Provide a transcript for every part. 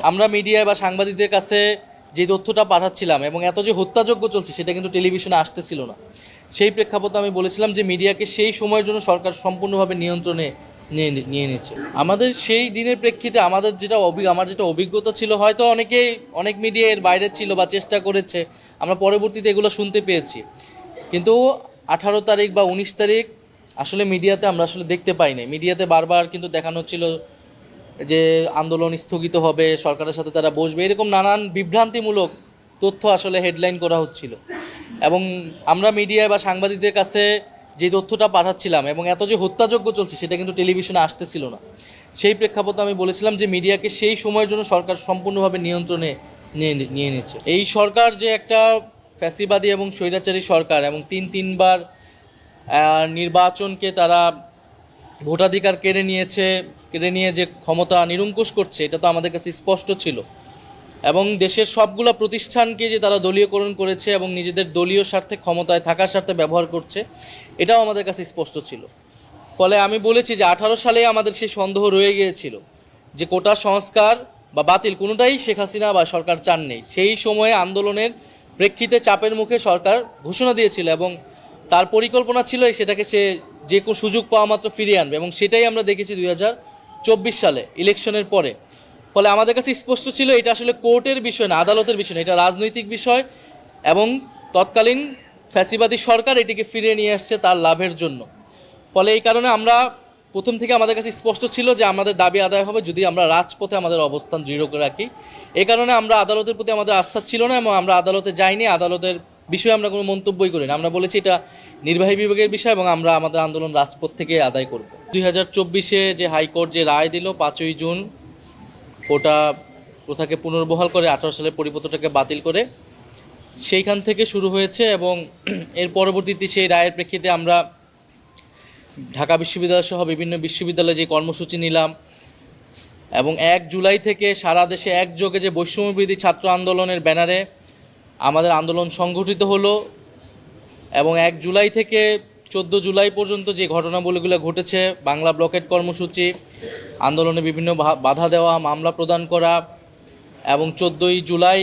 আমরা মিডিয়ায় বা সাংবাদিকদের কাছে যে তথ্যটা পাঠাচ্ছিলাম এবং এত যে হত্যাযজ্ঞ চলছে সেটা কিন্তু টেলিভিশনে আসতেছিল না। সেই প্রেক্ষাপটে আমি বলেছিলাম যে মিডিয়াকে সেই সময়ের জন্য সরকার সম্পূর্ণভাবে নিয়ন্ত্রণে নিয়ে নিচ্ছে। আমাদের সেই দিনের প্রেক্ষিতে আমার যেটা অভিজ্ঞতা ছিল, হয়তো অনেক মিডিয়া এর বাইরে ছিল বা চেষ্টা করেছে, আমরা পরবর্তীতে এগুলো শুনতে পেয়েছি। কিন্তু 18 তারিখ বা 19 তারিখ আসলে মিডিয়াতে আমরা আসলে দেখতে পাই নাই। মিডিয়াতে বারবার কিন্তু দেখানো হচ্ছিল যে আন্দোলন স্থগিত হবে, সরকারের সাথে তারা বসবে, এরকম নানান বিভ্রান্তিমূলক তথ্য আসলে হেডলাইন করা হচ্ছিল। এবং আমরা মিডিয়ায় বা সাংবাদিকদের কাছে যে তথ্যটা পাঠাচ্ছিলাম এবং এত যে হত্যাযজ্ঞ চলছে সেটা কিন্তু টেলিভিশনে আসতেছিল না। সেই প্রেক্ষাপটে আমি বলেছিলাম যে মিডিয়াকে সেই সময়ের জন্য সরকার সম্পূর্ণভাবে নিয়ন্ত্রণে নিয়ে নিচ্ছে। এই সরকার যে একটা ফ্যাসিবাদী এবং স্বৈরাচারী সরকার এবং তিনবার নির্বাচনকে তারা ভোটাধিকার কেড়ে নিয়ে যে ক্ষমতা নিরঙ্কুশ করছে, এটা তো আমাদের কাছে স্পষ্ট ছিল। এবং দেশের সবগুলো প্রতিষ্ঠানকে যে তারা দলীয়করণ করেছে এবং নিজেদের দলীয় স্বার্থে ক্ষমতায় থাকার স্বার্থে ব্যবহার করছে, এটাও আমাদের কাছে স্পষ্ট ছিল। ফলে আমি বলেছি যে 18 সালে আমাদের সেই সন্দেহ রয়ে গিয়েছিল যে কোটা সংস্কার বা বাতিল কোনোটাই শেখ হাসিনা বা সরকার চান নেই। সেই সময়ে আন্দোলনের প্রেক্ষিতে চাপের মুখে সরকার ঘোষণা দিয়েছিল এবং তার পরিকল্পনা ছিল সেটাকে সে যে কোনো সুযোগ পাওয়া মাত্র ফিরিয়ে আনবে, এবং সেটাই আমরা দেখেছি 2024 সালে ইলেকশনের পরে। ফলে আমাদের কাছে স্পষ্ট ছিল এটা আসলে কোর্টের বিষয় না, আদালতের বিষয় না, এটা রাজনৈতিক বিষয় এবং তৎকালীন ফ্যাসিবাদী সরকার এটিকে ফিরিয়ে নিয়ে আসছে তার লাভের জন্য। ফলে এই কারণে আমরা প্রথম থেকে আমাদের কাছে স্পষ্ট ছিল যে আমাদের দাবি আদায় হবে যদি আমরা রাজপথে আমাদের অবস্থান দৃঢ় করে রাখি। এই কারণে আমরা আদালতের প্রতি আমাদের আস্থা ছিল না এবং আমরা আদালতে যাইনি, আদালতের বিষয়ে আমরা কোনো মন্তব্যই করি না। আমরা বলেছি এটা নির্বাহী বিভাগের বিষয় এবং আমরা আমাদের আন্দোলন রাজপথ থেকে আদায় করব। 2024-এ যে হাইকোর্ট যে রায় দিল 5ই জুন, কোটা প্রথাকে পুনর্বহাল করে 18 সালের পরিপত্রটাকে বাতিল করে, সেইখান থেকে শুরু হয়েছে। এবং এর পরবর্তীতে সেই রায়ের প্রেক্ষিতে আমরা ঢাকা বিশ্ববিদ্যালয় সহ বিভিন্ন বিশ্ববিদ্যালয়ে যে কর্মসূচি নিলাম এবং 1 জুলাই থেকে সারা দেশে একযোগে যে বৈষম্যবিরোধী ছাত্র আন্দোলনের ব্যানারে আমাদের আন্দোলন সংগঠিত হলো। এবং 1 জুলাই থেকে 14 জুলাই পর্যন্ত যে ঘটনাবলীগুলো ঘটেছে, বাংলা ব্লকেট কর্মসূচি, আন্দোলনে বিভিন্ন বাধা দেওয়া, মামলা প্রদান করা, এবং 14ই জুলাই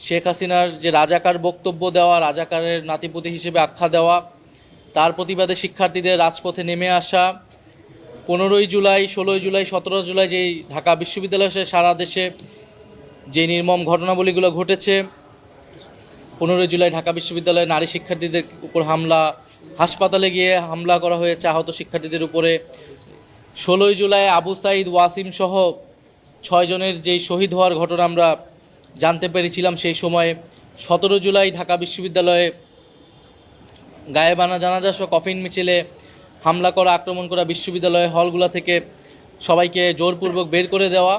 শেখ হাসিনার যে রাজাকার বক্তব্য দেওয়া, রাজাকারের নাতিপুতি হিসেবে আখ্যা দেওয়া, তার প্রতিবাদে শিক্ষার্থীদের রাজপথে নেমে আসা, 15ই জুলাই, 16ই জুলাই, 17 জুলাই যেই ঢাকা বিশ্ববিদ্যালয় সারা দেশে যে নির্মম ঘটনাবলীগুলো ঘটেছে, 15ই জুলাই ঢাকা বিশ্ববিদ্যালয়ে নারী শিক্ষার্থীদের উপর হামলা, হাসপাতালে গিয়ে হামলা করা হয়েছে আহত শিক্ষার্থীদের উপরে, 16ই জুলাই আবু সাইদ, ওয়াসিম সহ 6 জনের যেই শহীদ হওয়ার ঘটনা আমরা জানতে পেরেছিলাম সেই সময়ে, 17 জুলাই ঢাকা বিশ্ববিদ্যালয়ে গায়েবানা জানাজা সহ কফিন মিছিলে হামলা করা, আক্রমণ করা, বিশ্ববিদ্যালয়ের হলগুলো থেকে সবাইকে জোরপূর্বক বের করে দেওয়া,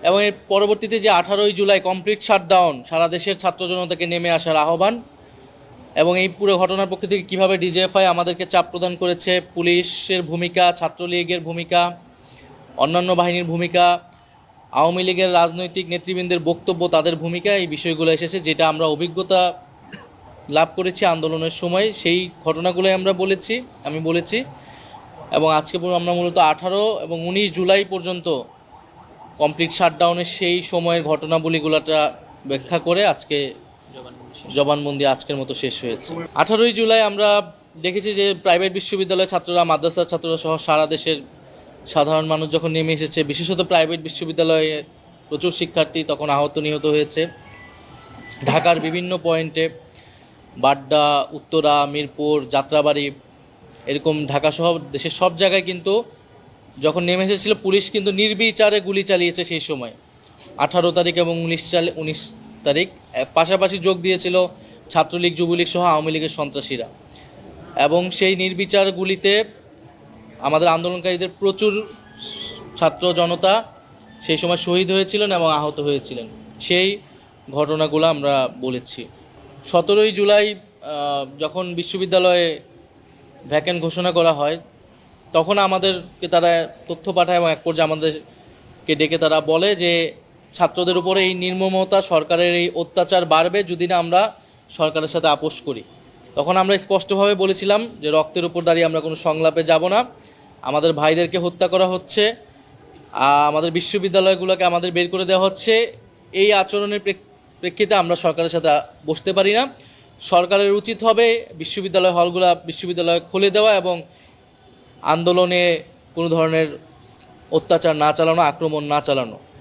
এবং এর পরবর্তীতে যে 18ই জুলাই কমপ্লিট শাটডাউন, সারা দেশের ছাত্র জনতাকে নেমে আসার আহ্বান, এবং এই পুরো ঘটনার পক্ষ থেকে কীভাবে ডিজিএফআই আমাদেরকে চাপ প্রদান করেছে, পুলিশের ভূমিকা, ছাত্রলীগের ভূমিকা, অন্যান্য বাহিনীর ভূমিকা, আওয়ামী লীগের রাজনৈতিক নেতৃবৃন্দের বক্তব্য, তাদের ভূমিকা, এই বিষয়গুলো এসেছে যেটা আমরা অভিজ্ঞতা লাভ করেছি আন্দোলনের সময়, সেই ঘটনাগুলোই আমি বলেছি। এবং আজকে আমরা মূলত 18 এবং 19 জুলাই পর্যন্ত কমপ্লিট শাটডাউনের সেই সময়ের ঘটনাবলীগুলোটা ব্যাখ্যা করে আজকে জবানবন্দি আজকের মতো শেষ হয়েছে। 18ই জুলাই আমরা দেখেছি যে প্রাইভেট বিশ্ববিদ্যালয়ের ছাত্ররা, মাদ্রাসার ছাত্ররা সহ সারা দেশের সাধারণ মানুষ যখন নেমে এসেছে, বিশেষত প্রাইভেট বিশ্ববিদ্যালয়ে প্রচুর শিক্ষার্থী তখন আহত নিহত হয়েছে। ঢাকার বিভিন্ন পয়েন্টে, বাড্ডা, উত্তরা, মিরপুর, যাত্রাবাড়ি, এরকম ঢাকা সহ দেশের সব জায়গায় কিন্তু যখন নেমে এসেছিল পুলিশ কিন্তু নির্বিচারে গুলি চালিয়েছে সেই সময়। 18 তারিখ এবং 19 তারিখ পাশাপাশি যোগ দিয়েছিল ছাত্রলীগ, যুবলীগ সহ আওয়ামী লীগের সন্ত্রাসীরা, এবং সেই নির্বিচার গুলিতে আমাদের আন্দোলনকারীদের প্রচুর ছাত্র জনতা সেই সময় শহীদ হয়েছিলেন এবং আহত হয়েছিলেন। সেই ঘটনাগুলো আমরা বলেছি। 17ই জুলাই যখন বিশ্ববিদ্যালয়ে ভ্যাকেন্ট ঘোষণা করা হয় তখন আমাদেরকে তারা তথ্য পাঠায় এবং এক পর্যায়ে আমাদেরকে ডেকে তারা বলে যে ছাত্রদের উপরে এই নির্মমতা, সরকারের এই অত্যাচার বাড়বে যদি না আমরা সরকারের সাথে আপোষ করি। তখন আমরা স্পষ্টভাবে বলেছিলাম যে রক্তের উপর দাঁড়িয়ে আমরা কোনো সংলাপে যাব না, আমাদের ভাইদেরকে হত্যা করা হচ্ছে, আমাদের বিশ্ববিদ্যালয়গুলোকে আমাদের বের করে দেওয়া হচ্ছে। এই আচরণের প্রেক্ষিতে আমরা সরকারের সাথে বসতে পারি না। সরকারের উচিত হবে বিশ্ববিদ্যালয় খুলে দেওয়া এবং আন্দোলনে কোনো ধরনের অত্যাচার না চালানো, আক্রমণ না চালানো।